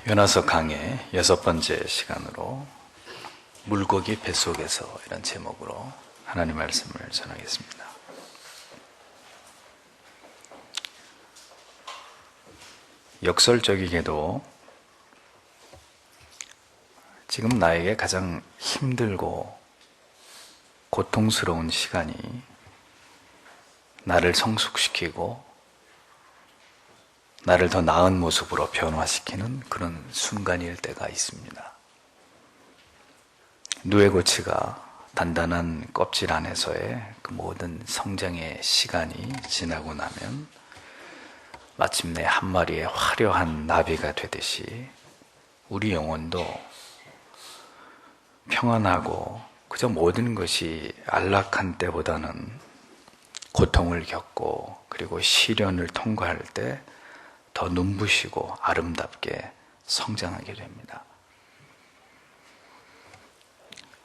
요나서 강의 6번째 시간으로 물고기 뱃속에서 이런 제목으로 하나님 말씀을 전하겠습니다. 역설적이게도 지금 나에게 가장 힘들고 고통스러운 시간이 나를 성숙시키고 나를 더 나은 모습으로 변화시키는 그런 순간일 때가 있습니다. 누에고치가 단단한 껍질 안에서의 그 모든 성장의 시간이 지나고 나면 마침내 한 마리의 화려한 나비가 되듯이 우리 영혼도 평안하고 그저 모든 것이 안락한 때보다는 고통을 겪고 그리고 시련을 통과할 때 더 눈부시고 아름답게 성장하게 됩니다.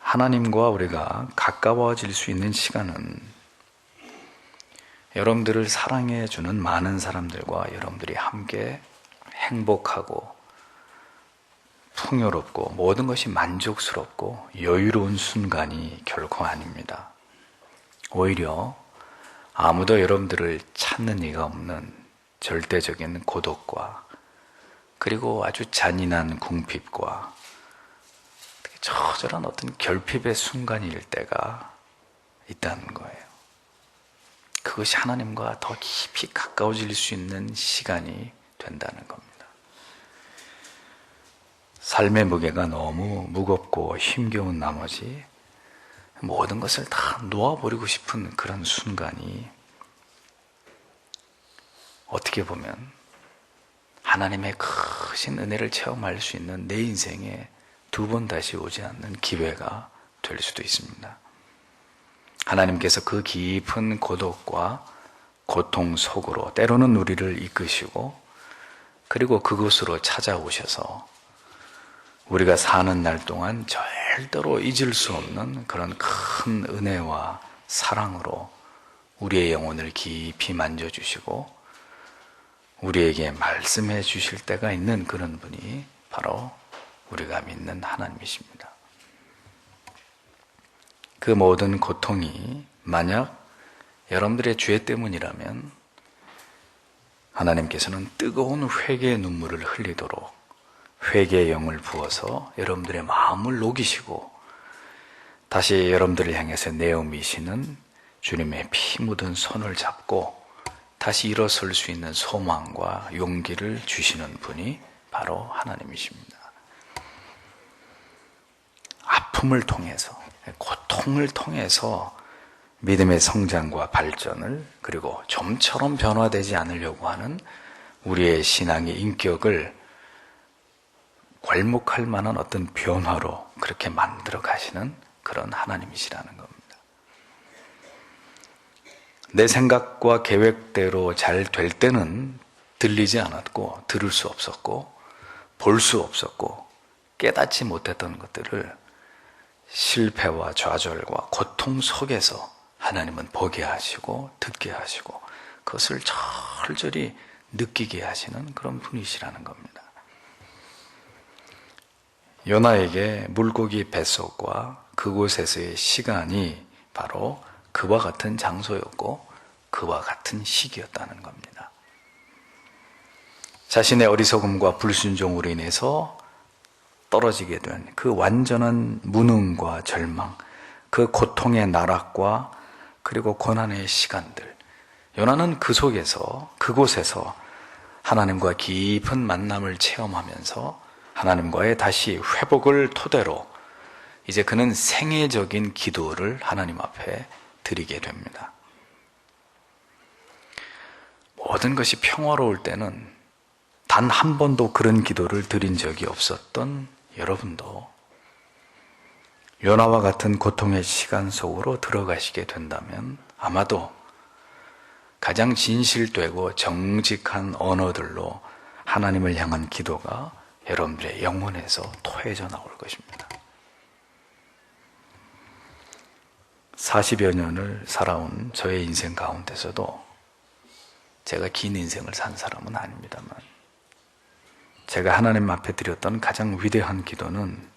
하나님과 우리가 가까워질 수 있는 시간은 여러분들을 사랑해 주는 많은 사람들과 여러분들이 함께 행복하고 풍요롭고 모든 것이 만족스럽고 여유로운 순간이 결코 아닙니다. 오히려 아무도 여러분들을 찾는 이가 없는 절대적인 고독과 그리고 아주 잔인한 궁핍과 처절한 어떤 결핍의 순간일 때가 있다는 거예요. 그것이 하나님과 더 깊이 가까워질 수 있는 시간이 된다는 겁니다. 삶의 무게가 너무 무겁고 힘겨운 나머지 모든 것을 다 놓아버리고 싶은 그런 순간이 어떻게 보면 하나님의 크신 은혜를 체험할 수 있는 내 인생에 두 번 다시 오지 않는 기회가 될 수도 있습니다. 하나님께서 그 깊은 고독과 고통 속으로 때로는 우리를 이끄시고 그리고 그곳으로 찾아오셔서 우리가 사는 날 동안 절대로 잊을 수 없는 그런 큰 은혜와 사랑으로 우리의 영혼을 깊이 만져주시고 우리에게 말씀해 주실 때가 있는 그런 분이 바로 우리가 믿는 하나님이십니다. 그 모든 고통이 만약 여러분들의 죄 때문이라면 하나님께서는 뜨거운 회개의 눈물을 흘리도록 회개의 영을 부어서 여러분들의 마음을 녹이시고 다시 여러분들을 향해서 내어미시는 주님의 피 묻은 손을 잡고 다시 일어설 수 있는 소망과 용기를 주시는 분이 바로 하나님이십니다. 아픔을 통해서, 고통을 통해서 믿음의 성장과 발전을 그리고 좀처럼 변화되지 않으려고 하는 우리의 신앙의 인격을 괄목할 만한 어떤 변화로 그렇게 만들어 가시는 그런 하나님이시라는 겁니다. 내 생각과 계획대로 잘 될 때는 들리지 않았고 들을 수 없었고 볼 수 없었고 깨닫지 못했던 것들을 실패와 좌절과 고통 속에서 하나님은 보게 하시고 듣게 하시고 그것을 절절히 느끼게 하시는 그런 분이시라는 겁니다. 요나에게 물고기 뱃속과 그곳에서의 시간이 바로 그와 같은 장소였고 그와 같은 시기였다는 겁니다. 자신의 어리석음과 불순종으로 인해서 떨어지게 된 그 완전한 무능과 절망, 그 고통의 나락과 그리고 고난의 시간들, 요나는 그 속에서 그곳에서 하나님과 깊은 만남을 체험하면서 하나님과의 다시 회복을 토대로 이제 그는 생애적인 기도를 하나님 앞에 드리게 됩니다. 모든 것이 평화로울 때는 단 한 번도 그런 기도를 드린 적이 없었던 여러분도 요나와 같은 고통의 시간 속으로 들어가시게 된다면 아마도 가장 진실되고 정직한 언어들로 하나님을 향한 기도가 여러분들의 영혼에서 토해져 나올 것입니다. 40여 년을 살아온 저의 인생 가운데서도 제가 긴 인생을 산 사람은 아닙니다만 제가 하나님 앞에 드렸던 가장 위대한 기도는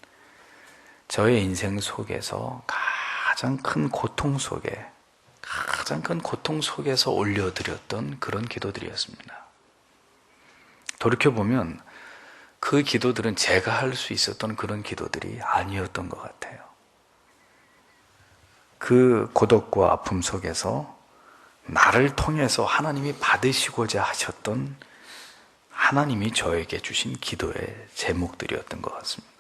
저의 인생 속에서 가장 큰 고통 속에서 올려드렸던 그런 기도들이었습니다. 돌이켜보면 그 기도들은 제가 할 수 있었던 그런 기도들이 아니었던 것 같아요. 그 고독과 아픔 속에서 나를 통해서 하나님이 받으시고자 하셨던 하나님이 저에게 주신 기도의 제목들이었던 것 같습니다.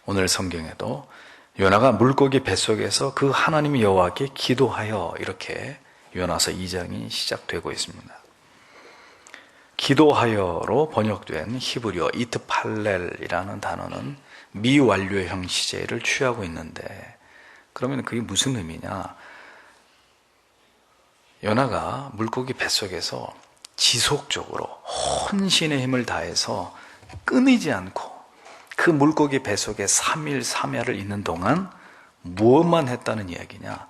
오늘 성경에도 요나가 물고기 뱃속에서 그 하나님 여호와께 기도하여 이렇게 요나서 2장이 시작되고 있습니다. 기도하여로 번역된 히브리어 이트팔렐이라는 단어는 미완료형 시제를 취하고 있는데, 그러면 그게 무슨 의미냐? 요나가 물고기 뱃속에서 지속적으로 혼신의 힘을 다해서 끊이지 않고 그 물고기 뱃속에 3일 3야를 있는 동안 무엇만 했다는 이야기냐?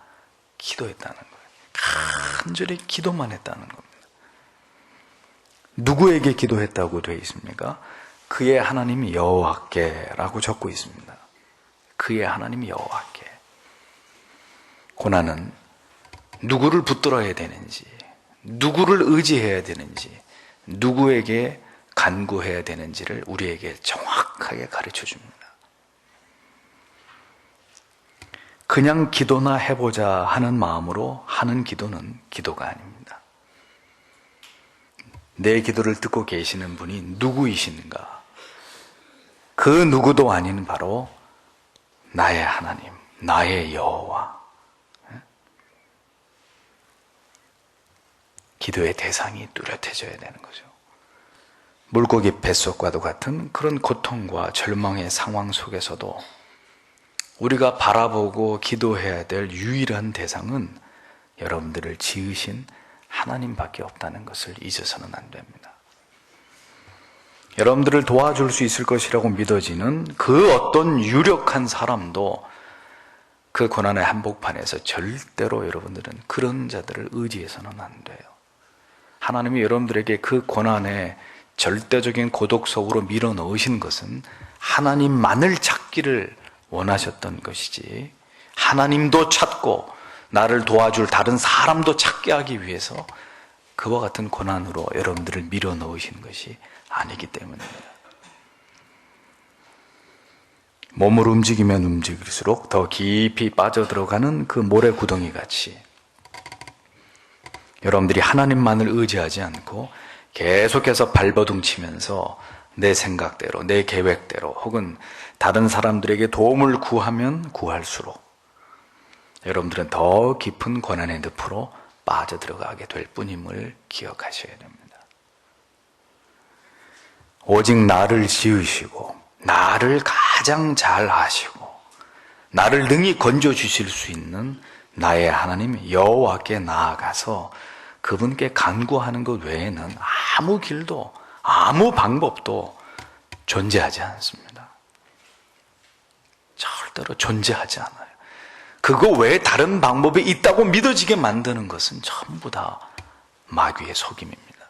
기도했다는 거예요. 간절히 기도만 했다는 겁니다. 누구에게 기도했다고 되어 있습니까? 그의 하나님 여호와께라고 적고 있습니다. 그의 하나님 여호와께. 고난은 누구를 붙들어야 되는지, 누구를 의지해야 되는지, 누구에게 간구해야 되는지를 우리에게 정확하게 가르쳐 줍니다. 그냥 기도나 해보자 하는 마음으로 하는 기도는 기도가 아닙니다. 내 기도를 듣고 계시는 분이 누구이신가? 그 누구도 아닌 바로 나의 하나님, 나의 여호와. 기도의 대상이 뚜렷해져야 되는 거죠. 물고기 뱃속과도 같은 그런 고통과 절망의 상황 속에서도 우리가 바라보고 기도해야 될 유일한 대상은 여러분들을 지으신 하나님밖에 없다는 것을 잊어서는 안 됩니다. 여러분들을 도와줄 수 있을 것이라고 믿어지는 그 어떤 유력한 사람도 그 고난의 한복판에서 절대로 여러분들은 그런 자들을 의지해서는 안 돼요. 하나님이 여러분들에게 그 고난의 절대적인 고독 속으로 밀어 넣으신 것은 하나님만을 찾기를 원하셨던 것이지, 하나님도 찾고 나를 도와줄 다른 사람도 찾게 하기 위해서 그와 같은 고난으로 여러분들을 밀어 넣으신 것이 아니기 때문입니다. 몸을 움직이면 움직일수록 더 깊이 빠져들어가는 그 모래구덩이 같이 여러분들이 하나님만을 의지하지 않고 계속해서 발버둥 치면서 내 생각대로, 내 계획대로 혹은 다른 사람들에게 도움을 구하면 구할수록 여러분들은 더 깊은 고난의 늪으로 빠져들어가게 될 뿐임을 기억하셔야 됩니다. 오직 나를 지으시고 나를 가장 잘 아시고 나를 능히 건져주실 수 있는 나의 하나님 여호와께 나아가서 그분께 간구하는 것 외에는 아무 길도 아무 방법도 존재하지 않습니다. 절대로 존재하지 않아요. 그거 외에 다른 방법이 있다고 믿어지게 만드는 것은 전부 다 마귀의 속임입니다.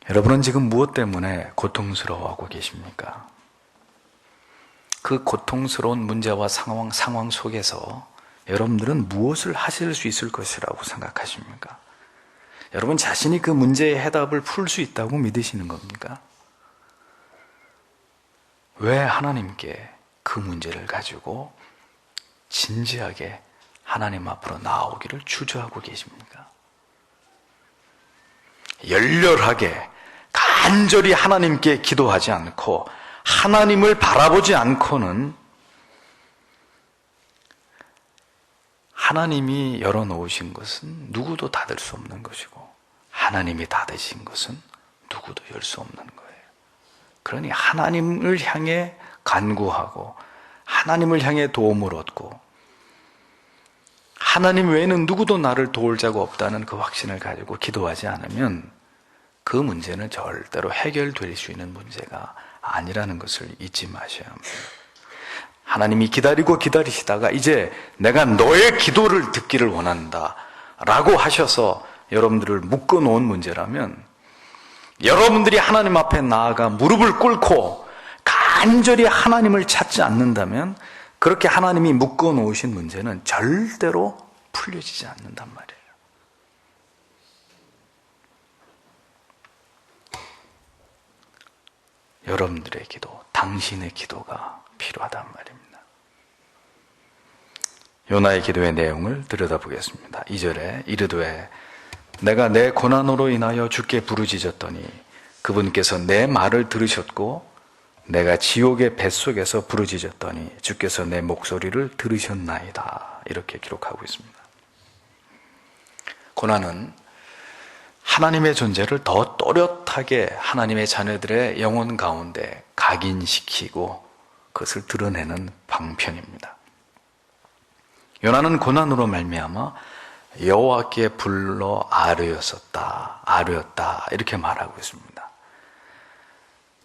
여러분은 지금 무엇 때문에 고통스러워하고 계십니까? 그 고통스러운 문제와 상황 속에서 여러분들은 무엇을 하실 수 있을 것이라고 생각하십니까? 여러분 자신이 그 문제의 해답을 풀 수 있다고 믿으시는 겁니까? 왜 하나님께 그 문제를 가지고 진지하게 하나님 앞으로 나오기를 주저하고 계십니까? 열렬하게 간절히 하나님께 기도하지 않고 하나님을 바라보지 않고는 하나님이 열어놓으신 것은 누구도 닫을 수 없는 것이고 하나님이 닫으신 것은 누구도 열 수 없는 거예요. 그러니 하나님을 향해 간구하고 하나님을 향해 도움을 얻고 하나님 외에는 누구도 나를 도울 자가 없다는 그 확신을 가지고 기도하지 않으면 그 문제는 절대로 해결될 수 있는 문제가 아니라는 것을 잊지 마셔야 합니다. 하나님이 기다리고 기다리시다가 이제 내가 너의 기도를 듣기를 원한다 라고 하셔서 여러분들을 묶어놓은 문제라면 여러분들이 하나님 앞에 나아가 무릎을 꿇고 간절히 하나님을 찾지 않는다면 그렇게 하나님이 묶어놓으신 문제는 절대로 풀려지지 않는단 말이에요. 여러분들의 기도, 당신의 기도가 필요하단 말입니다. 요나의 기도의 내용을 들여다보겠습니다. 2절에 이르되 내가 내 고난으로 인하여 주께 부르짖었더니 그분께서 내 말을 들으셨고 내가 지옥의 뱃속에서 부르짖었더니 주께서 내 목소리를 들으셨나이다. 이렇게 기록하고 있습니다. 고난은 하나님의 존재를 더 또렷하게 하나님의 자녀들의 영혼 가운데 각인시키고 그것을 드러내는 방편입니다. 요나는 고난으로 말미암아 여호와께 불러 아뢰었다 이렇게 말하고 있습니다.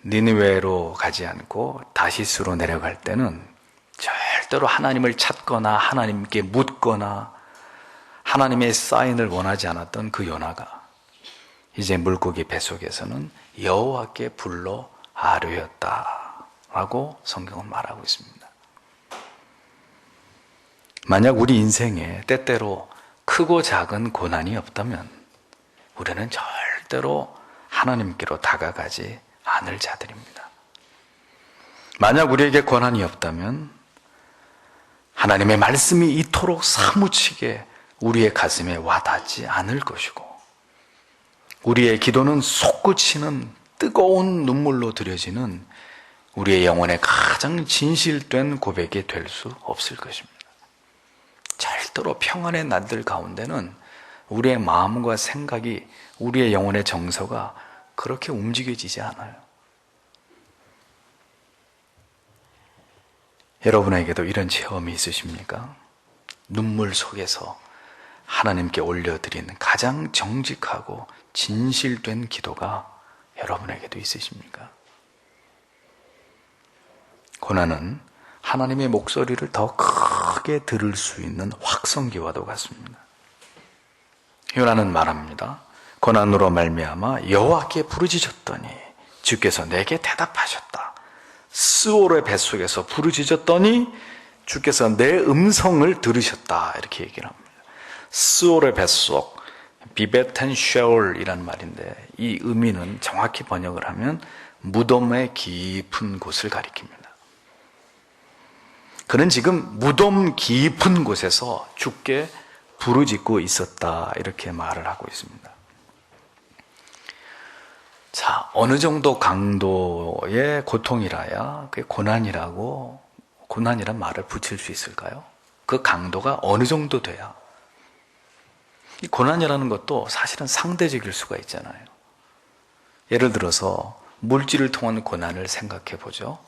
니느웨로 가지 않고 다시스로 내려갈 때는 절대로 하나님을 찾거나 하나님께 묻거나 하나님의 사인을 원하지 않았던 그 요나가 이제 물고기 뱃속에서는 여호와께 불러 아뢰었다 라고 성경은 말하고 있습니다. 만약 우리 인생에 때때로 크고 작은 고난이 없다면 우리는 절대로 하나님께로 다가가지 않을 자들입니다. 만약 우리에게 고난이 없다면 하나님의 말씀이 이토록 사무치게 우리의 가슴에 와닿지 않을 것이고 우리의 기도는 솟구치는 뜨거운 눈물로 드려지는 우리의 영혼의 가장 진실된 고백이 될 수 없을 것입니다. 절대로 평안의 날들 가운데는 우리의 마음과 생각이 우리의 영혼의 정서가 그렇게 움직여지지 않아요. 여러분에게도 이런 체험이 있으십니까? 눈물 속에서 하나님께 올려드리는 가장 정직하고 진실된 기도가 여러분에게도 있으십니까? 고난은 하나님의 목소리를 더 크게 들을 수 있는 확성기와도 같습니다. 요나는 말합니다. 고난으로 말미암아 여호와께 부르짖었더니 주께서 내게 대답하셨다. 스올의 뱃속에서 부르짖었더니 주께서 내 음성을 들으셨다. 이렇게 얘기를 합니다. 스올의 뱃속, 비베텐 쉐올이라는 말인데 이 의미는 정확히 번역을 하면 무덤의 깊은 곳을 가리킵니다. 그는 지금 무덤 깊은 곳에서 주께 부르짖고 있었다 이렇게 말을 하고 있습니다. 자, 어느 정도 강도의 고통이라야 그게 고난이란 말을 붙일 수 있을까요? 그 강도가 어느 정도 돼야? 이 고난이라는 것도 사실은 상대적일 수가 있잖아요. 예를 들어서 물질을 통한 고난을 생각해 보죠.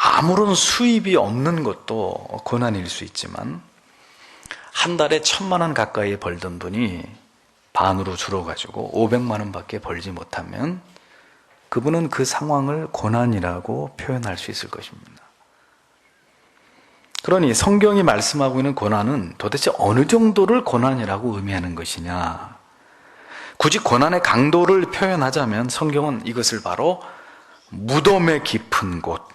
아무런 수입이 없는 것도 고난일 수 있지만 한 달에 1,000만 원 가까이 벌던 분이 반으로 줄어가지고 500만 원밖에 벌지 못하면 그분은 그 상황을 고난이라고 표현할 수 있을 것입니다. 그러니 성경이 말씀하고 있는 고난은 도대체 어느 정도를 고난이라고 의미하는 것이냐? 굳이 고난의 강도를 표현하자면 성경은 이것을 바로 무덤의 깊은 곳,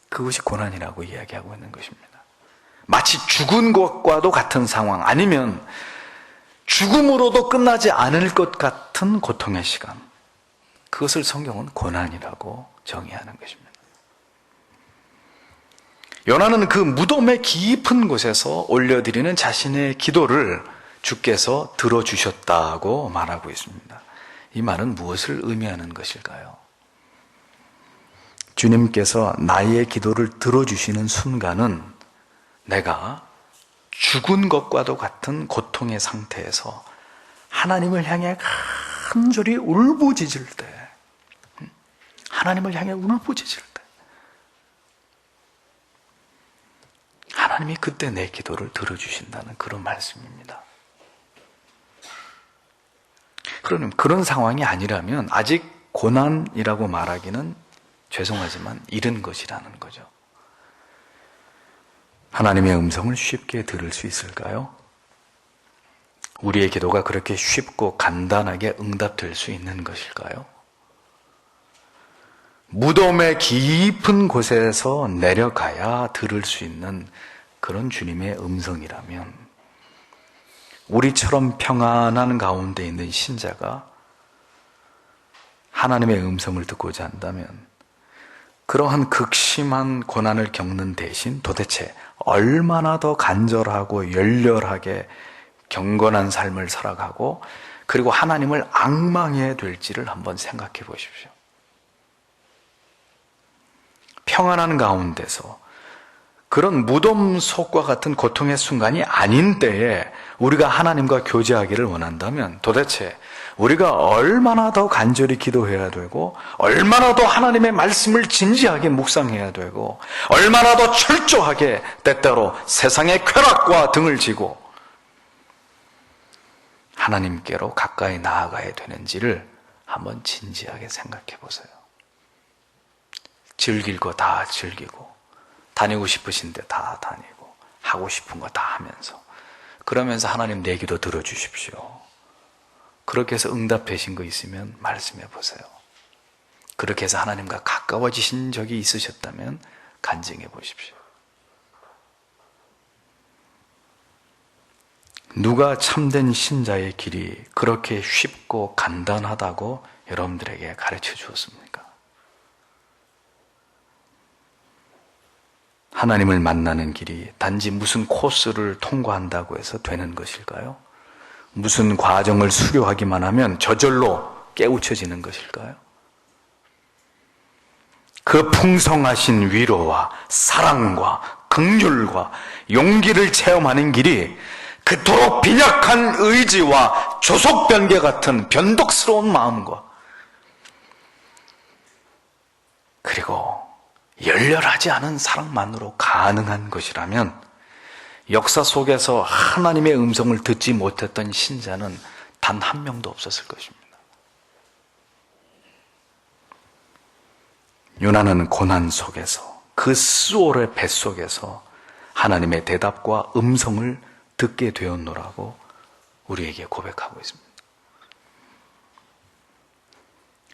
그것이 고난이라고 이야기하고 있는 것입니다. 마치 죽은 것과도 같은 상황, 아니면 죽음으로도 끝나지 않을 것 같은 고통의 시간, 그것을 성경은 고난이라고 정의하는 것입니다. 요나는 그 무덤의 깊은 곳에서 올려드리는 자신의 기도를 주께서 들어주셨다고 말하고 있습니다. 이 말은 무엇을 의미하는 것일까요? 주님께서 나의 기도를 들어주시는 순간은 내가 죽은 것과도 같은 고통의 상태에서 하나님을 향해 간절히 울부짖을 때, 하나님을 향해 울부짖을 때 하나님이 그때 내 기도를 들어주신다는 그런 말씀입니다. 그러면 그런 상황이 아니라면 아직 고난이라고 말하기는 죄송하지만 이른 것이라는 거죠. 하나님의 음성을 쉽게 들을 수 있을까요? 우리의 기도가 그렇게 쉽고 간단하게 응답될 수 있는 것일까요? 무덤의 깊은 곳에서 내려가야 들을 수 있는 그런 주님의 음성이라면 우리처럼 평안한 가운데 있는 신자가 하나님의 음성을 듣고자 한다면 그러한 극심한 고난을 겪는 대신 도대체 얼마나 더 간절하고 열렬하게 경건한 삶을 살아가고 그리고 하나님을 앙망해야 될지를 한번 생각해 보십시오. 평안한 가운데서 그런 무덤 속과 같은 고통의 순간이 아닌 때에 우리가 하나님과 교제하기를 원한다면 도대체 우리가 얼마나 더 간절히 기도해야 되고 얼마나 더 하나님의 말씀을 진지하게 묵상해야 되고 얼마나 더 철저하게 때때로 세상의 쾌락과 등을 지고 하나님께로 가까이 나아가야 되는지를 한번 진지하게 생각해 보세요. 즐길 거 다 즐기고 다니고 싶으신데 다 다니고 하고 싶은 거 다 하면서 그러면서 하나님 내 기도 들어주십시오. 그렇게 해서 응답되신 거 있으면 말씀해 보세요. 그렇게 해서 하나님과 가까워지신 적이 있으셨다면 간증해 보십시오. 누가 참된 신자의 길이 그렇게 쉽고 간단하다고 여러분들에게 가르쳐 주었습니까? 하나님을 만나는 길이 단지 무슨 코스를 통과한다고 해서 되는 것일까요? 무슨 과정을 수료하기만 하면 저절로 깨우쳐지는 것일까요? 그 풍성하신 위로와 사랑과 긍휼과 용기를 체험하는 길이 그토록 빈약한 의지와 조속변개 같은 변덕스러운 마음과 그리고 열렬하지 않은 사랑만으로 가능한 것이라면 역사 속에서 하나님의 음성을 듣지 못했던 신자는 단 한 명도 없었을 것입니다. 요나는 고난 속에서 그 스올의 뱃속에서 하나님의 대답과 음성을 듣게 되었노라고 우리에게 고백하고 있습니다.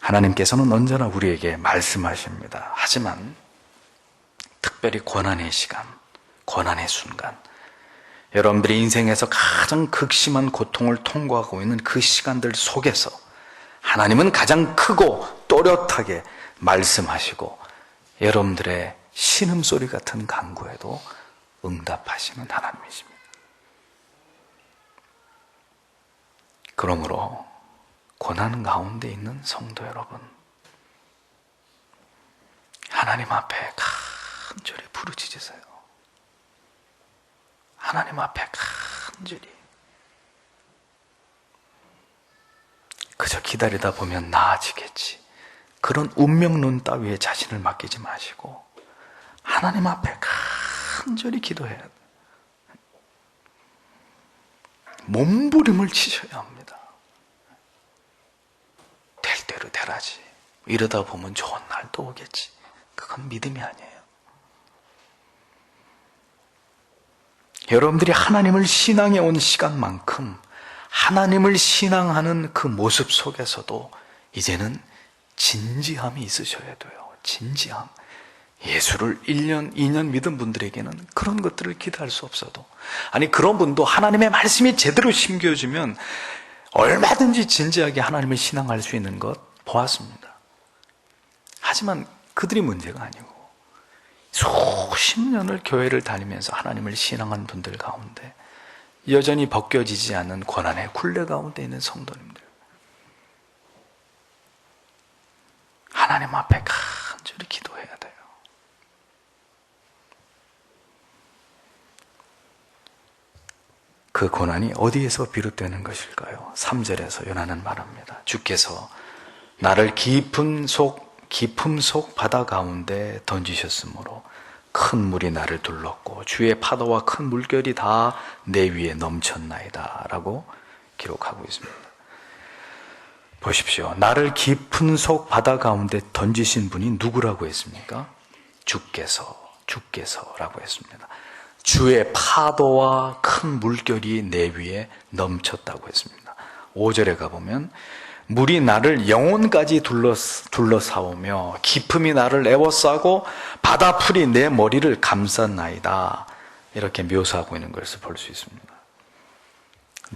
하나님께서는 언제나 우리에게 말씀하십니다. 하지만 특별히 고난의 시간, 고난의 순간, 여러분들이 인생에서 가장 극심한 고통을 통과하고 있는 그 시간들 속에서 하나님은 가장 크고 또렷하게 말씀하시고 여러분들의 신음소리 같은 간구에도 응답하시는 하나님이십니다. 그러므로 고난 가운데 있는 성도 여러분, 하나님 앞에 간절히 부르짖으세요. 하나님 앞에 간절히. 그저 기다리다 보면 나아지겠지. 그런 운명론 따위에 자신을 맡기지 마시고 하나님 앞에 간절히 기도해야 돼요. 몸부림을 치셔야 합니다. 될 대로 되라지. 이러다 보면 좋은 날도 오겠지. 그건 믿음이 아니에요. 여러분들이 하나님을 신앙해 온 시간만큼 하나님을 신앙하는 그 모습 속에서도 이제는 진지함이 있으셔야 돼요. 진지함. 예수를 1년, 2년 믿은 분들에게는 그런 것들을 기대할 수 없어도, 아니 그런 분도 하나님의 말씀이 제대로 심겨지면 얼마든지 진지하게 하나님을 신앙할 수 있는 것 보았습니다. 하지만 그들이 문제가 아니고 수십 년을 교회를 다니면서 하나님을 신앙한 분들 가운데 여전히 벗겨지지 않는 고난의 굴레 가운데 있는 성도님들, 하나님 앞에 간절히 기도해야 돼요. 그 고난이 어디에서 비롯되는 것일까요? 3절에서 요나는 말합니다. 주께서 나를 깊음 속 바다 가운데 던지셨으므로 큰 물이 나를 둘렀고 주의 파도와 큰 물결이 다 내 위에 넘쳤나이다 라고 기록하고 있습니다. 보십시오. 나를 깊은 속 바다 가운데 던지신 분이 누구라고 했습니까? 주께서라고 했습니다. 주의 파도와 큰 물결이 내 위에 넘쳤다고 했습니다. 5절에 가보면 물이 나를 영혼까지 둘러싸오며 깊음이 나를 에워싸고 바다풀이 내 머리를 감쌌나이다. 이렇게 묘사하고 있는 것을 볼 수 있습니다.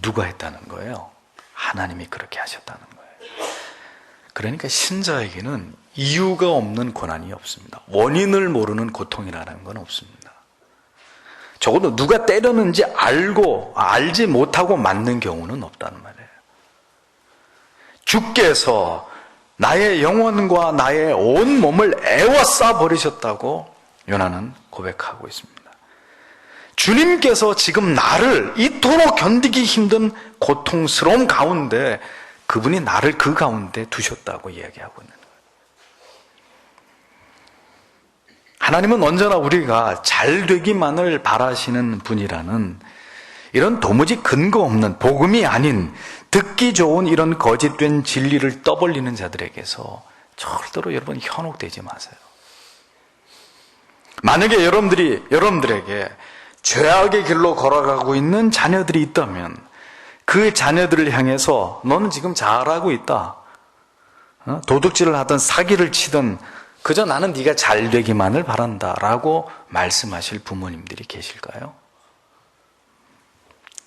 누가 했다는 거예요? 하나님이 그렇게 하셨다는 거예요. 그러니까 신자에게는 이유가 없는 고난이 없습니다. 원인을 모르는 고통이라는 건 없습니다. 적어도 누가 때렸는지 알지 못하고 맞는 경우는 없다는 말이에요. 주께서 나의 영혼과 나의 온 몸을 에워싸 버리셨다고 요나는 고백하고 있습니다. 주님께서 지금 나를 이토록 견디기 힘든 고통스러움 가운데 그분이 나를 그 가운데 두셨다고 이야기하고 있는 거예요. 하나님은 언제나 우리가 잘 되기만을 바라시는 분이라는 이런 도무지 근거 없는 복음이 아닌 듣기 좋은 이런 거짓된 진리를 떠벌리는 자들에게서 절대로 여러분 현혹되지 마세요. 만약에 여러분들에게 죄악의 길로 걸어가고 있는 자녀들이 있다면 그 자녀들을 향해서 너는 지금 잘하고 있다. 도둑질을 하든 사기를 치든 그저 나는 네가 잘 되기만을 바란다 라고 말씀하실 부모님들이 계실까요?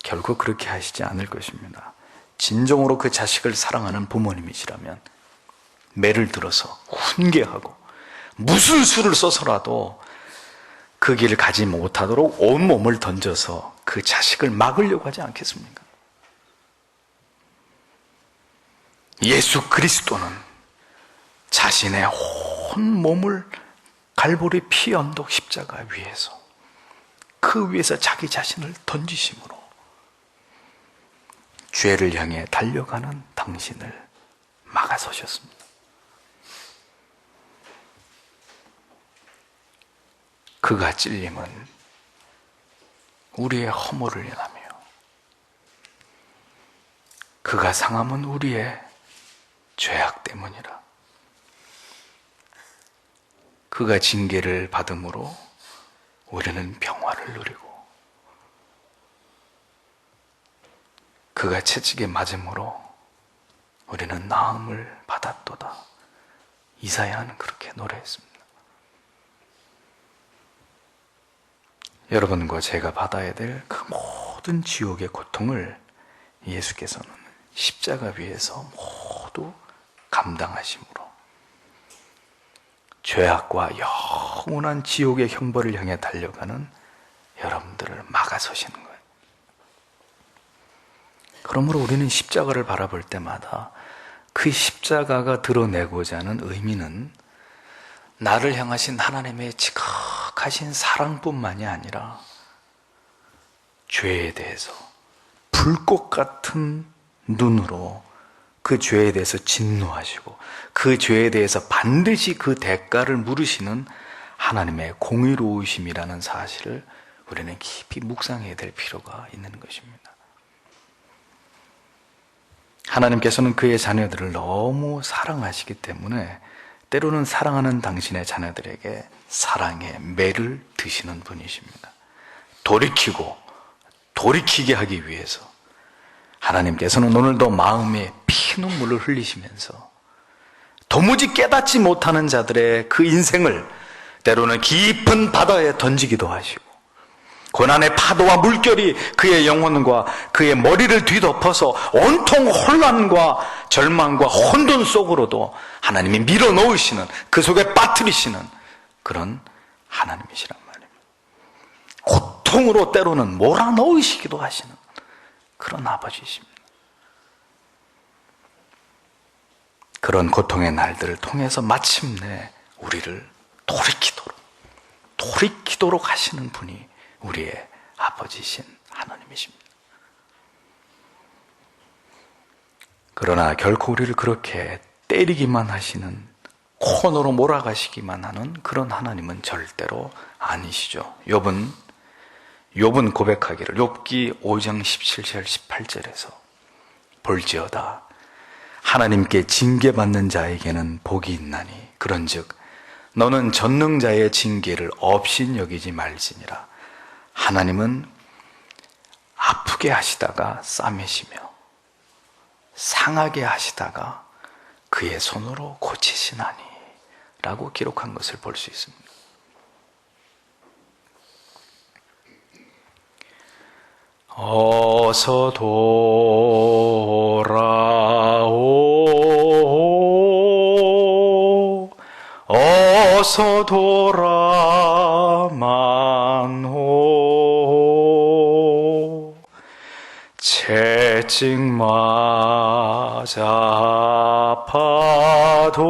결코 그렇게 하시지 않을 것입니다. 진정으로 그 자식을 사랑하는 부모님이시라면 매를 들어서 훈계하고 무슨 수를 써서라도 그 길을 가지 못하도록 온몸을 던져서 그 자식을 막으려고 하지 않겠습니까? 예수 그리스도는 자신의 온 몸을 갈보리 피 언덕 십자가 위에서 그 위에서 자기 자신을 던지심으로 죄를 향해 달려가는 당신을 막아서셨습니다. 그가 찔림은 우리의 허물을 인하며 그가 상함은 우리의 죄악 때문이라. 그가 징계를 받음으로 우리는 평화를 누리고 그가 채찍에 맞음으로 우리는 나음을 받았도다. 이사야는 그렇게 노래했습니다. 여러분과 제가 받아야 될 그 모든 지옥의 고통을 예수께서는 십자가 위에서 모두 감당하심으로 죄악과 영원한 지옥의 형벌을 향해 달려가는 여러분들을 막아서시는 거예요. 그러므로 우리는 십자가를 바라볼 때마다 그 십자가가 드러내고자 하는 의미는 나를 향하신 하나님의 지극하신 사랑뿐만이 아니라 죄에 대해서 불꽃 같은 눈으로 그 죄에 대해서 진노하시고 그 죄에 대해서 반드시 그 대가를 물으시는 하나님의 공의로우심이라는 사실을 우리는 깊이 묵상해야 될 필요가 있는 것입니다. 하나님께서는 그의 자녀들을 너무 사랑하시기 때문에 때로는 사랑하는 당신의 자녀들에게 사랑의 매를 드시는 분이십니다. 돌이키게 하기 위해서 하나님께서는 오늘도 마음에 피눈물을 흘리시면서 도무지 깨닫지 못하는 자들의 그 인생을 때로는 깊은 바다에 던지기도 하시고 고난의 파도와 물결이 그의 영혼과 그의 머리를 뒤덮어서 온통 혼란과 절망과 혼돈 속으로도 하나님이 밀어넣으시는, 그 속에 빠뜨리시는 그런 하나님이시란 말입니다. 고통으로 때로는 몰아넣으시기도 하시는 그런 아버지이십니다. 그런 고통의 날들을 통해서 마침내 우리를 돌이키도록 하시는 분이 우리의 아버지신 하나님이십니다. 그러나 결코 우리를 그렇게 때리기만 하시는, 코너로 몰아가시기만 하는 그런 하나님은 절대로 아니시죠. 욥은 고백하기를, 욥기 5장 17절 18절에서 볼지어다 하나님께 징계받는 자에게는 복이 있나니 그런즉 너는 전능자의 징계를 없인 여기지 말지니라. 하나님은 아프게 하시다가 싸매시며 상하게 하시다가 그의 손으로 고치시나니 라고 기록한 것을 볼 수 있습니다. 어서 돌아오, 어서 돌아만오. 채찍 맞아 아파도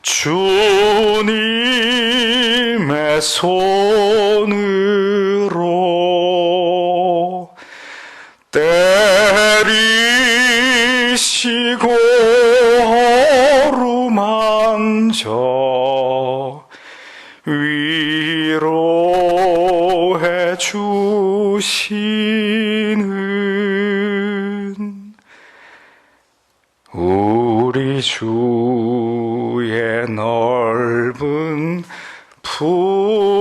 주님의 손으로 때리시고 어루만져 위로해 주시는 우리 주의 넓은 품으로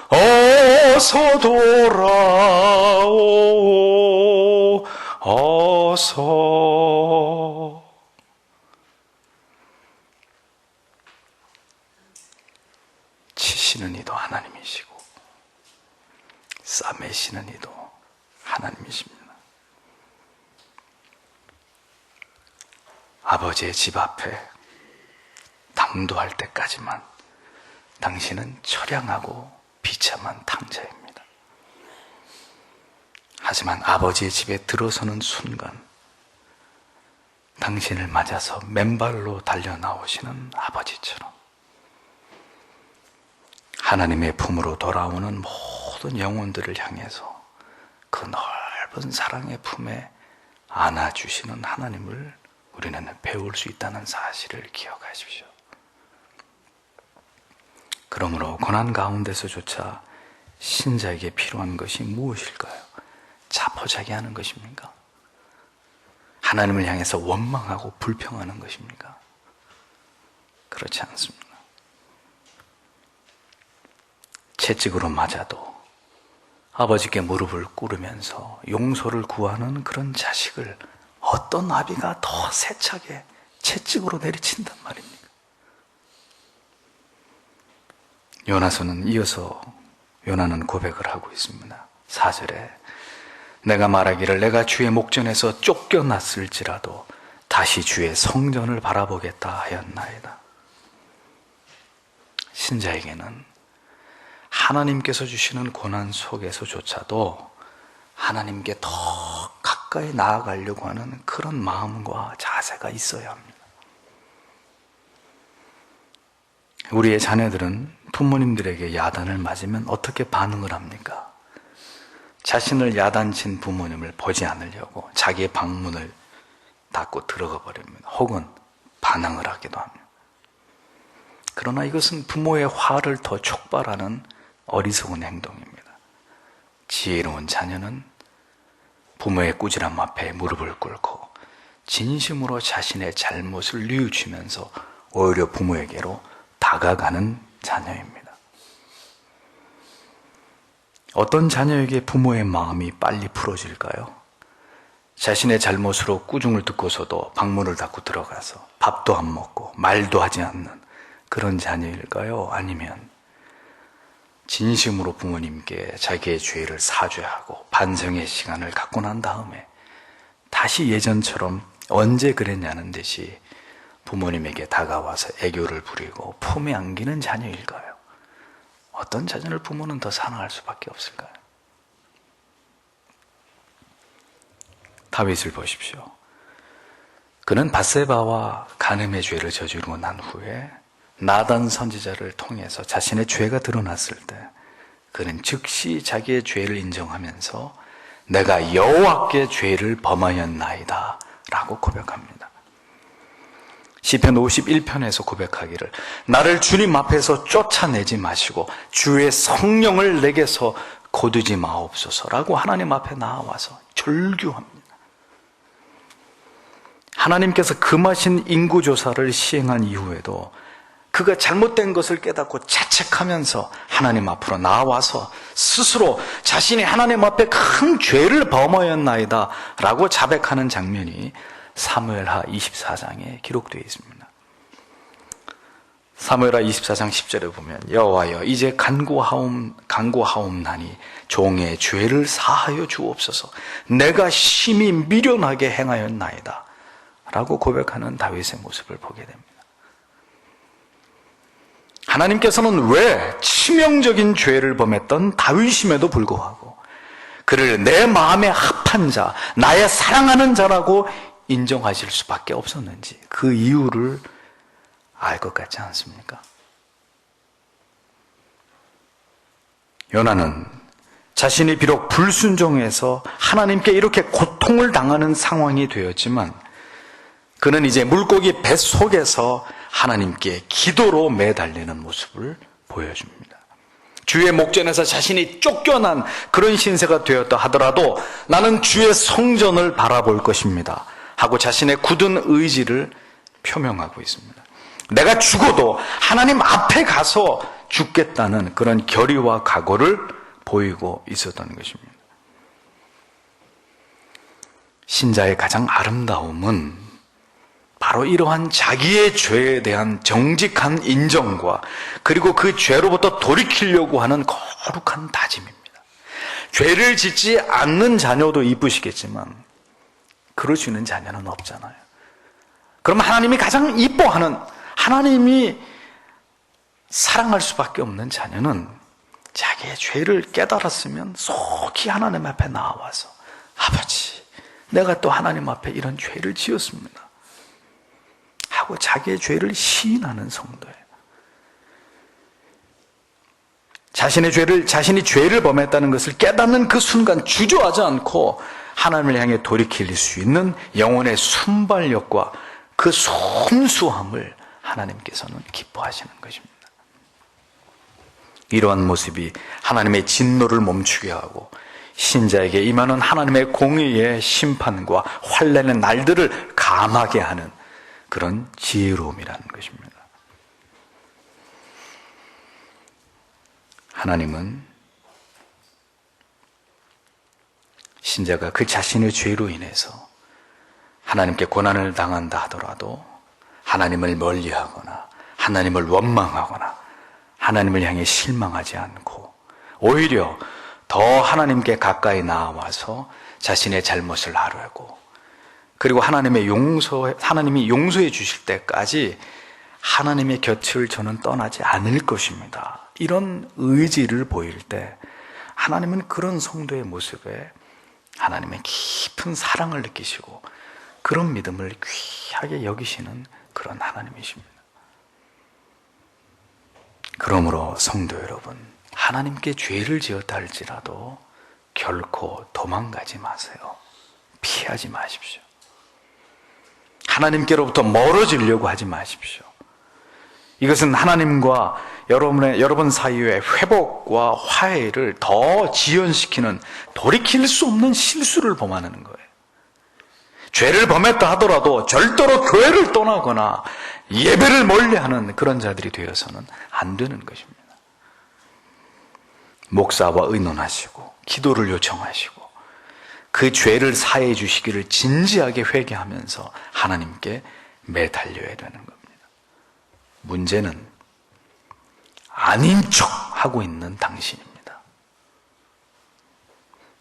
어서 돌아오, 어서. 치시는 이도 하나님이시고 싸매시는 이도 하나님이십니다. 아버지의 집 앞에 당도할 때까지만 당신은 처량하고 비참한 탕자입니다. 하지만 아버지의 집에 들어서는 순간 당신을 맞아서 맨발로 달려 나오시는 아버지처럼 하나님의 품으로 돌아오는 모든 영혼들을 향해서 그 넓은 사랑의 품에 안아주시는 하나님을 우리는 배울 수 있다는 사실을 기억하십시오. 그러므로 고난 가운데서조차 신자에게 필요한 것이 무엇일까요? 자포자기하는 것입니까? 하나님을 향해서 원망하고 불평하는 것입니까? 그렇지 않습니다. 채찍으로 맞아도 아버지께 무릎을 꿇으면서 용서를 구하는 그런 자식을 어떤 아비가 더 세차게 채찍으로 내리친단 말입니까? 요나서는 이어서 요나는 고백을 하고 있습니다. 4절에 내가 말하기를 내가 주의 목전에서 쫓겨났을지라도 다시 주의 성전을 바라보겠다 하였나이다. 신자에게는 하나님께서 주시는 고난 속에서조차도 하나님께 더 가까이 나아가려고 하는 그런 마음과 자세가 있어야 합니다. 우리의 자녀들은 부모님들에게 야단을 맞으면 어떻게 반응을 합니까? 자신을 야단친 부모님을 보지 않으려고 자기의 방문을 닫고 들어가 버립니다. 혹은 반항을 하기도 합니다. 그러나 이것은 부모의 화를 더 촉발하는 어리석은 행동입니다. 지혜로운 자녀는 부모의 꾸지람 앞에 무릎을 꿇고 진심으로 자신의 잘못을 뉘우치면서 오히려 부모에게로 다가가는 자녀입니다. 어떤 자녀에게 부모의 마음이 빨리 풀어질까요? 자신의 잘못으로 꾸중을 듣고서도 방문을 닫고 들어가서 밥도 안 먹고 말도 하지 않는 그런 자녀일까요? 아니면 진심으로 부모님께 자기의 죄를 사죄하고 반성의 시간을 갖고 난 다음에 다시 예전처럼 언제 그랬냐는 듯이 부모님에게 다가와서 애교를 부리고 품에 안기는 자녀일까요? 어떤 자녀를 부모는 더 사랑할 수밖에 없을까요? 다윗을 보십시오. 그는 밧세바와 간음의 죄를 저지르고 난 후에 나단 선지자를 통해서 자신의 죄가 드러났을 때 그는 즉시 자기의 죄를 인정하면서 내가 여호와께 죄를 범하였나이다 라고 고백합니다. 시편 51편에서 고백하기를 나를 주님 앞에서 쫓아내지 마시고 주의 성령을 내게서 거두지 마옵소서라고 하나님 앞에 나와서 절규합니다. 하나님께서 금하신 인구조사를 시행한 이후에도 그가 잘못된 것을 깨닫고 자책하면서 하나님 앞으로 나와서 스스로 자신이 하나님 앞에 큰 죄를 범하였나이다 라고 자백하는 장면이 사무엘하 24장에 기록되어 있습니다. 사무엘하 24장 10절에 보면 여호와여 이제 간구하옵나니 종의 죄를 사하여 주옵소서. 내가 심히 미련하게 행하였나이다 라고 고백하는 다윗의 모습을 보게 됩니다. 하나님께서는 왜 치명적인 죄를 범했던 다윗임에도 불구하고 그를 내 마음에 합한 자, 나의 사랑하는 자라고 인정하실 수밖에 없었는지 그 이유를 알 것 같지 않습니까? 요나는 자신이 비록 불순종해서 하나님께 이렇게 고통을 당하는 상황이 되었지만 그는 이제 물고기 뱃속에서 하나님께 기도로 매달리는 모습을 보여줍니다. 주의 목전에서 자신이 쫓겨난 그런 신세가 되었다 하더라도 나는 주의 성전을 바라볼 것입니다 하고 자신의 굳은 의지를 표명하고 있습니다. 내가 죽어도 하나님 앞에 가서 죽겠다는 그런 결의와 각오를 보이고 있었던 것입니다. 신자의 가장 아름다움은 바로 이러한 자기의 죄에 대한 정직한 인정과 그리고 그 죄로부터 돌이키려고 하는 거룩한 다짐입니다. 죄를 짓지 않는 자녀도 이쁘시겠지만 그럴 수 있는 자녀는 없잖아요. 그럼 하나님이 가장 이뻐하는, 하나님이 사랑할 수밖에 없는 자녀는 자기의 죄를 깨달았으면 속히 하나님 앞에 나와서 아버지, 내가 또 하나님 앞에 이런 죄를 지었습니다 하고 자기의 죄를 시인하는 성도예요. 자신이 죄를 범했다는 것을 깨닫는 그 순간 주저하지 않고 하나님을 향해 돌이킬 수 있는 영혼의 순발력과 그 순수함을 하나님께서는 기뻐하시는 것입니다. 이러한 모습이 하나님의 진노를 멈추게 하고 신자에게 임하는 하나님의 공의의 심판과 환난의 날들을 감하게 하는 그런 지혜로움이라는 것입니다. 하나님은 신자가 그 자신의 죄로 인해서 하나님께 고난을 당한다 하더라도 하나님을 멀리하거나 하나님을 원망하거나 하나님을 향해 실망하지 않고 오히려 더 하나님께 가까이 나와서 자신의 잘못을 아뢰고 그리고 하나님이 용서해 주실 때까지 하나님의 곁을 저는 떠나지 않을 것입니다. 이런 의지를 보일 때 하나님은 그런 성도의 모습에 하나님의 깊은 사랑을 느끼시고 그런 믿음을 귀하게 여기시는 그런 하나님이십니다. 그러므로 성도 여러분, 하나님께 죄를 지었다 할지라도 결코 도망가지 마세요. 피하지 마십시오. 하나님께로부터 멀어지려고 하지 마십시오. 이것은 하나님과 여러분 사이의 회복과 화해를 더 지연시키는 돌이킬 수 없는 실수를 범하는 거예요. 죄를 범했다 하더라도 절대로 교회를 떠나거나 예배를 멀리하는 그런 자들이 되어서는 안 되는 것입니다. 목사와 의논하시고 기도를 요청하시고 그 죄를 사해 주시기를 진지하게 회개하면서 하나님께 매달려야 되는 겁니다. 문제는 아닌 척 하고 있는 당신입니다.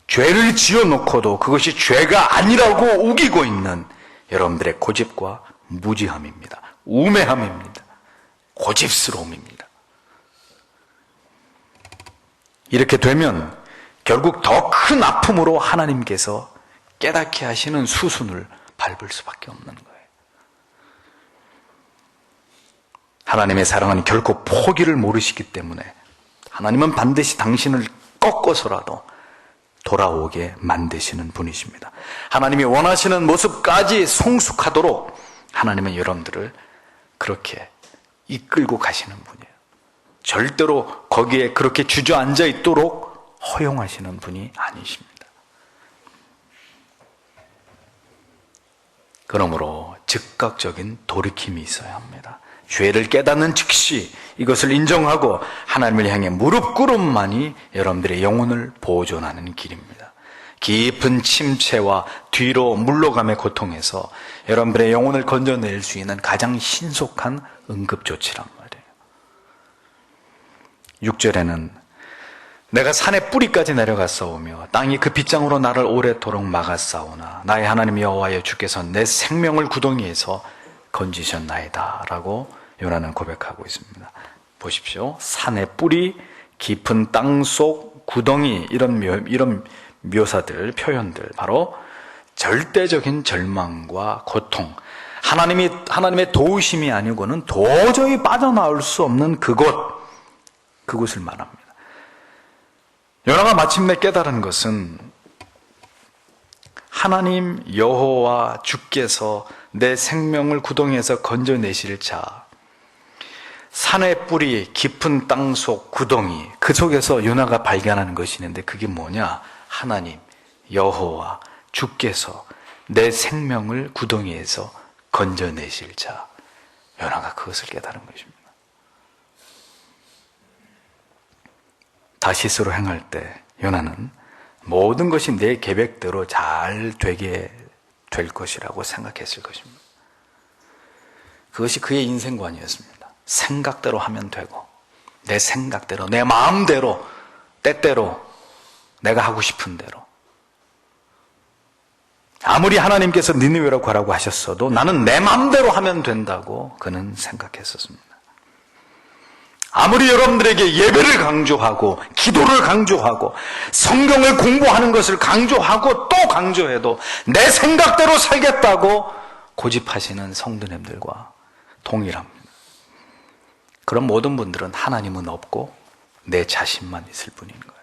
죄를 지어놓고도 그것이 죄가 아니라고 우기고 있는 여러분들의 고집과 무지함입니다. 우매함입니다. 고집스러움입니다. 이렇게 되면 결국 더 큰 아픔으로 하나님께서 깨닫게 하시는 수순을 밟을 수밖에 없는 거예요. 하나님의 사랑은 결코 포기를 모르시기 때문에 하나님은 반드시 당신을 꺾어서라도 돌아오게 만드시는 분이십니다. 하나님이 원하시는 모습까지 성숙하도록 하나님은 여러분들을 그렇게 이끌고 가시는 분이에요. 절대로 거기에 그렇게 주저앉아 있도록 허용하시는 분이 아니십니다. 그러므로 즉각적인 돌이킴이 있어야 합니다. 죄를 깨닫는 즉시 이것을 인정하고 하나님을 향해 무릎 꿇음만이 여러분들의 영혼을 보존하는 길입니다. 깊은 침체와 뒤로 물러감의 고통에서 여러분들의 영혼을 건져낼 수 있는 가장 신속한 응급조치란 말이에요. 6절에는 내가 산의 뿌리까지 내려갔사오며 땅이 그 빗장으로 나를 오래도록 막았사오나 나의 하나님 여호와여 주께서 내 생명을 구덩이에서 건지셨나이다 라고 요나는 고백하고 있습니다. 보십시오. 산의 뿌리, 깊은 땅속 구덩이, 이런 묘사들, 표현들, 바로 절대적인 절망과 고통, 하나님의 도우심이 아니고는 도저히 빠져나올 수 없는 그곳을 말합니다. 요나가 마침내 깨달은 것은 하나님 여호와 주께서 내 생명을 구덩이에서 건져내실 자, 산의 뿌리, 깊은 땅속 구덩이, 그 속에서 요나가 발견하는 것이 있는데 그게 뭐냐? 하나님 여호와 주께서 내 생명을 구덩이에서 건져내실 자. 요나가 그것을 깨달은 것입니다. 다시스로 행할 때 요나는 모든 것이 내 계획대로 잘 되게 될 것이라고 생각했을 것입니다. 그것이 그의 인생관이었습니다. 생각대로 하면 되고, 내 생각대로, 내 마음대로, 때때로, 내가 하고 싶은 대로. 아무리 하나님께서 니느웨로 가라고 하셨어도 나는 내 마음대로 하면 된다고 그는 생각했었습니다. 아무리 여러분들에게 예배를 강조하고 기도를 강조하고 성경을 공부하는 것을 강조하고 또 강조해도 내 생각대로 살겠다고 고집하시는 성도님들과 동일합니다. 그런 모든 분들은 하나님은 없고 내 자신만 있을 뿐인 거예요.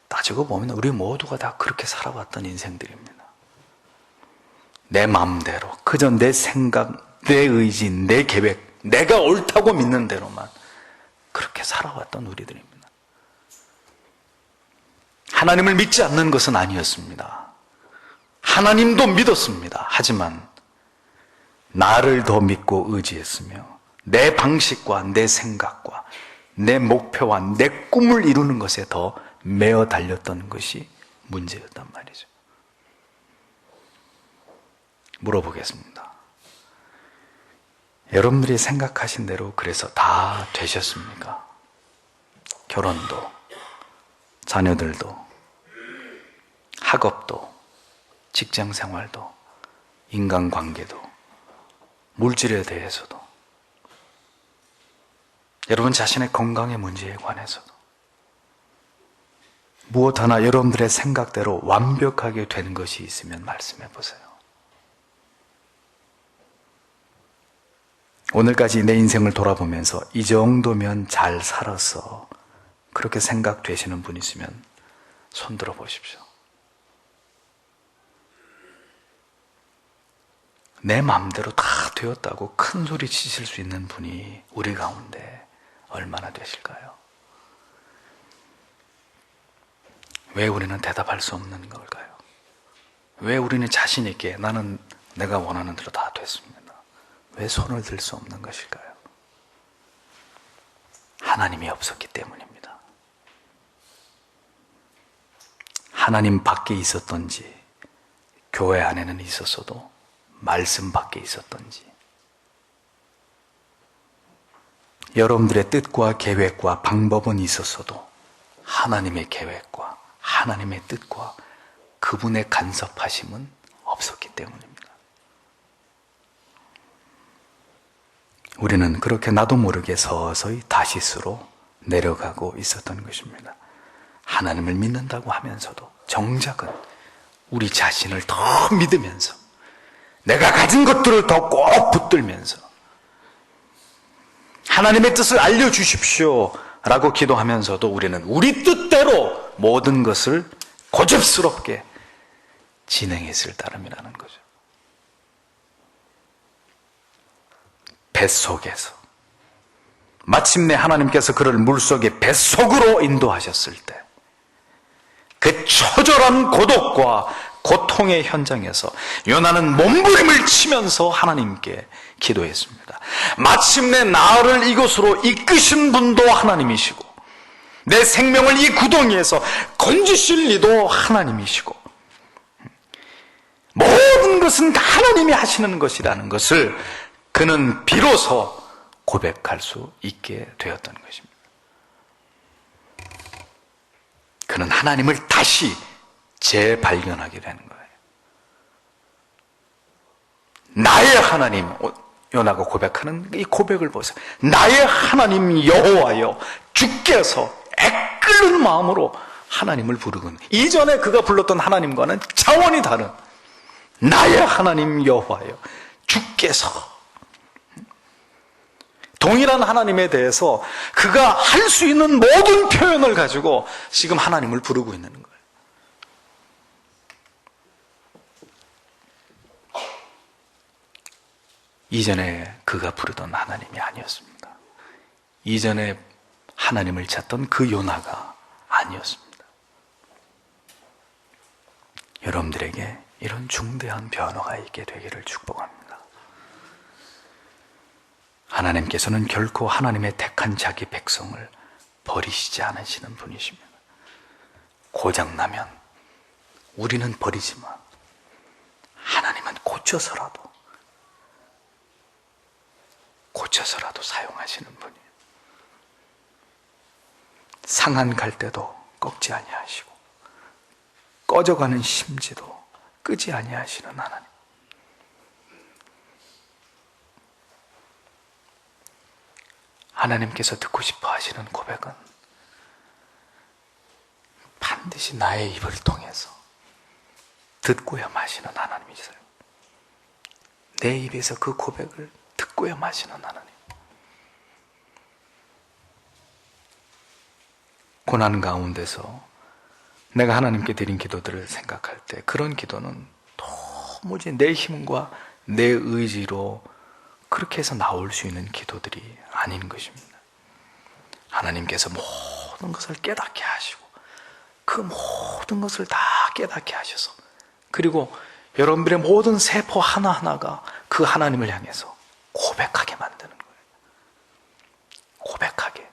따지고 보면 우리 모두가 다 그렇게 살아왔던 인생들입니다. 내 마음대로, 그저 내 생각, 내 의지, 내 계획, 내가 옳다고 믿는 대로만 그렇게 살아왔던 우리들입니다. 하나님을 믿지 않는 것은 아니었습니다. 하나님도 믿었습니다. 하지만 나를 더 믿고 의지했으며 내 방식과 내 생각과 내 목표와 내 꿈을 이루는 것에 더 매어 달렸던 것이 문제였단 말이죠. 물어보겠습니다. 여러분들이 생각하신 대로 그래서 다 되셨습니까? 결혼도, 자녀들도, 학업도, 직장생활도, 인간관계도, 물질에 대해서도, 여러분 자신의 건강의 문제에 관해서도 무엇 하나 여러분들의 생각대로 완벽하게 된 것이 있으면 말씀해 보세요. 오늘까지 내 인생을 돌아보면서 이 정도면 잘 살았어, 그렇게 생각되시는 분 있으면 손 들어 보십시오. 내 마음대로 다 되었다고 큰 소리 치실 수 있는 분이 우리 가운데 얼마나 되실까요? 왜 우리는 대답할 수 없는 걸까요? 왜 우리는 자신 있게 나는 내가 원하는 대로 다 됐습니다, 왜 손을 들 수 없는 것일까요? 하나님이 없었기 때문입니다. 하나님 밖에 있었던지, 교회 안에는 있었어도 말씀 밖에 있었던지, 여러분들의 뜻과 계획과 방법은 있었어도 하나님의 계획과 하나님의 뜻과 그분의 간섭하심은 없었기 때문입니다. 우리는 그렇게 나도 모르게 서서히 다시스로 내려가고 있었던 것입니다. 하나님을 믿는다고 하면서도 정작은 우리 자신을 더 믿으면서 내가 가진 것들을 더 꼭 붙들면서 하나님의 뜻을 알려주십시오 라고 기도하면서도 우리는 우리 뜻대로 모든 것을 고집스럽게 진행했을 따름이라는 거죠. 뱃속에서 마침내 하나님께서 그를 물속의 뱃속으로 인도하셨을 때 그 처절한 고독과 고통의 현장에서 요나는 몸부림을 치면서 하나님께 기도했습니다. 마침내 나를 이곳으로 이끄신 분도 하나님이시고 내 생명을 이 구덩이에서 건지실 이도 하나님이시고 모든 것은 하나님이 하시는 것이라는 것을 그는 비로소 고백할 수 있게 되었던 것입니다. 그는 하나님을 다시 재발견하게 되는 거예요. 나의 하나님, 요나가 고백하는 이 고백을 보세요. 나의 하나님 여호와여, 주께서 애끓는 마음으로 하나님을 부르군. 이전에 그가 불렀던 하나님과는 차원이 다른 나의 하나님 여호와여, 주께서. 동일한 하나님에 대해서 그가 할 수 있는 모든 표현을 가지고 지금 하나님을 부르고 있는 거예요. 이전에 그가 부르던 하나님이 아니었습니다. 이전에 하나님을 찾던 그 요나가 아니었습니다. 여러분들에게 이런 중대한 변화가 있게 되기를 축복합니다. 하나님께서는 결코 하나님의 택한 자기 백성을 버리시지 않으시는 분이십니다. 고장나면 우리는 버리지만 하나님은 고쳐서라도 사용하시는 분이에요. 상한 갈대도 꺾지 아니하시고 꺼져가는 심지도 끄지 아니하시는 하나님. 하나님께서 듣고 싶어 하시는 고백은 반드시 나의 입을 통해서 듣고야 마시는 하나님이세요. 내 입에서 그 고백을 듣고야 마시는 하나님. 고난 가운데서 내가 하나님께 드린 기도들을 생각할 때 그런 기도는 도무지 내 힘과 내 의지로 그렇게 해서 나올 수 있는 기도들이 아닌 것입니다. 하나님께서 모든 것을 깨닫게 하시고 그 모든 것을 다 깨닫게 하셔서 그리고 여러분들의 모든 세포 하나하나가 그 하나님을 향해서 고백하게 만드는 거예요. 고백하게.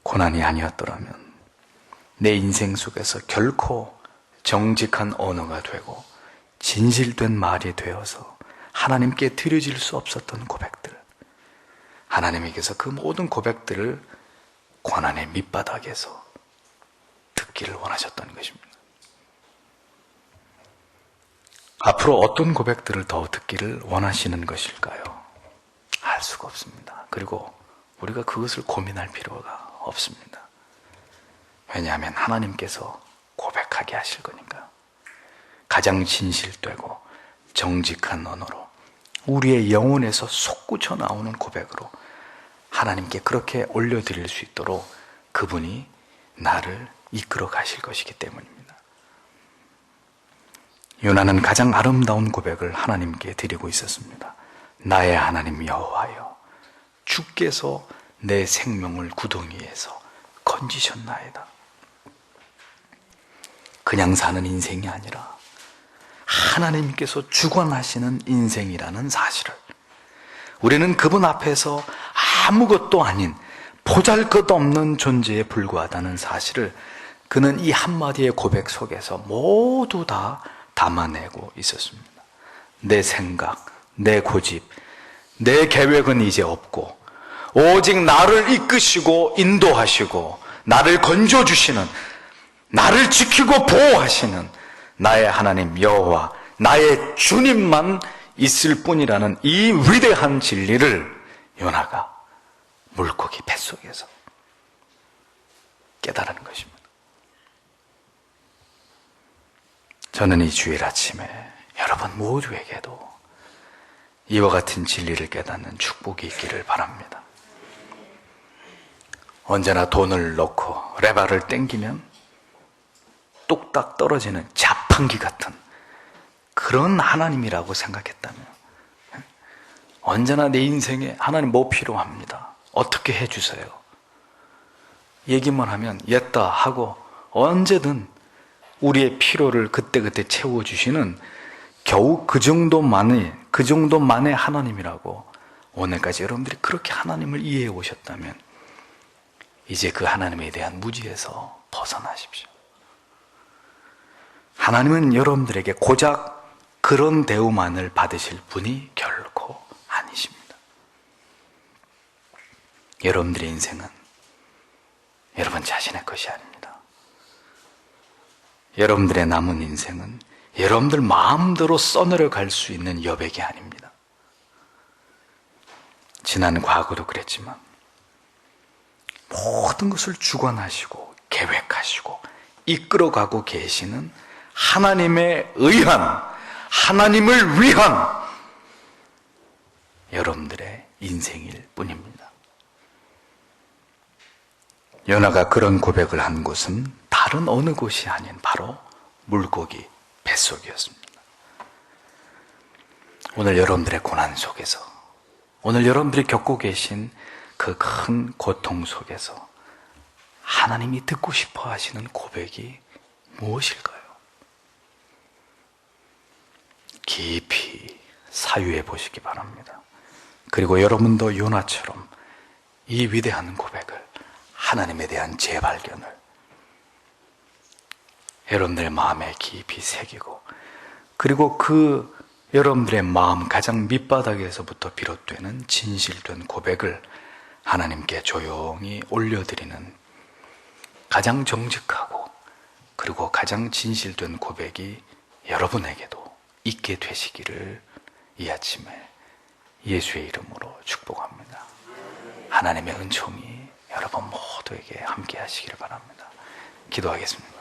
고난이 아니었더라면 내 인생 속에서 결코 정직한 언어가 되고 진실된 말이 되어서 하나님께 드려질 수 없었던 고백들, 하나님께서 그 모든 고백들을 고난의 밑바닥에서 듣기를 원하셨던 것입니다. 앞으로 어떤 고백들을 더 듣기를 원하시는 것일까요? 알 수가 없습니다. 그리고 우리가 그것을 고민할 필요가 없습니다. 왜냐하면 하나님께서 고백하게 하실 거니까요. 가장 진실되고 정직한 언어로 우리의 영혼에서 솟구쳐 나오는 고백으로 하나님께 그렇게 올려드릴 수 있도록 그분이 나를 이끌어 가실 것이기 때문입니다. 요나는 가장 아름다운 고백을 하나님께 드리고 있었습니다. 나의 하나님 여호와여, 주께서 내 생명을 구덩이에서 건지셨나이다. 그냥 사는 인생이 아니라 하나님께서 주관하시는 인생이라는 사실을 우리는 그분 앞에서 아무것도 아닌 보잘것없는 존재에 불과하다는 사실을 그는 이 한마디의 고백 속에서 모두 다 담아내고 있었습니다. 내 생각, 내 고집, 내 계획은 이제 없고 오직 나를 이끄시고 인도하시고 나를 건져주시는, 나를 지키고 보호하시는 나의 하나님 여호와, 나의 주님만 있을 뿐이라는 이 위대한 진리를 요나가 물고기 뱃속에서 깨달은 것입니다. 저는 이 주일 아침에 여러분 모두에게도 이와 같은 진리를 깨닫는 축복이 있기를 바랍니다. 언제나 돈을 넣고 레바를 땡기면 뚝딱 떨어지는 자판기 같은 그런 하나님이라고 생각했다면 언제나 내 인생에 하나님 뭐 필요합니다. 어떻게 해주세요. 얘기만 하면 옛다 하고 언제든 우리의 필요를 그때그때 채워주시는 겨우 그 정도만의 하나님이라고 오늘까지 여러분들이 그렇게 하나님을 이해해 오셨다면 이제 그 하나님에 대한 무지에서 벗어나십시오. 하나님은 여러분들에게 고작 그런 대우만을 받으실 분이 결코 아니십니다. 여러분들의 인생은 여러분 자신의 것이 아닙니다. 여러분들의 남은 인생은 여러분들 마음대로 써내려 갈 수 있는 여백이 아닙니다. 지난 과거도 그랬지만 모든 것을 주관하시고 계획하시고 이끌어가고 계시는 하나님의 의한, 하나님을 위한 여러분들의 인생일 뿐입니다. 요나가 그런 고백을 한 곳은 다른 어느 곳이 아닌 바로 물고기 뱃속이었습니다. 오늘 여러분들의 고난 속에서, 오늘 여러분들이 겪고 계신 그 큰 고통 속에서 하나님이 듣고 싶어 하시는 고백이 무엇일까요? 깊이 사유해 보시기 바랍니다. 그리고 여러분도 요나처럼 이 위대한 고백을, 하나님에 대한 재발견을 여러분들의 마음에 깊이 새기고, 그리고 그 여러분들의 마음 가장 밑바닥에서부터 비롯되는 진실된 고백을 하나님께 조용히 올려드리는 가장 정직하고 그리고 가장 진실된 고백이 여러분에게도 있게 되시기를 이 아침에 예수의 이름으로 축복합니다. 하나님의 은총이 여러분 모두에게 함께 하시기를 바랍니다. 기도하겠습니다.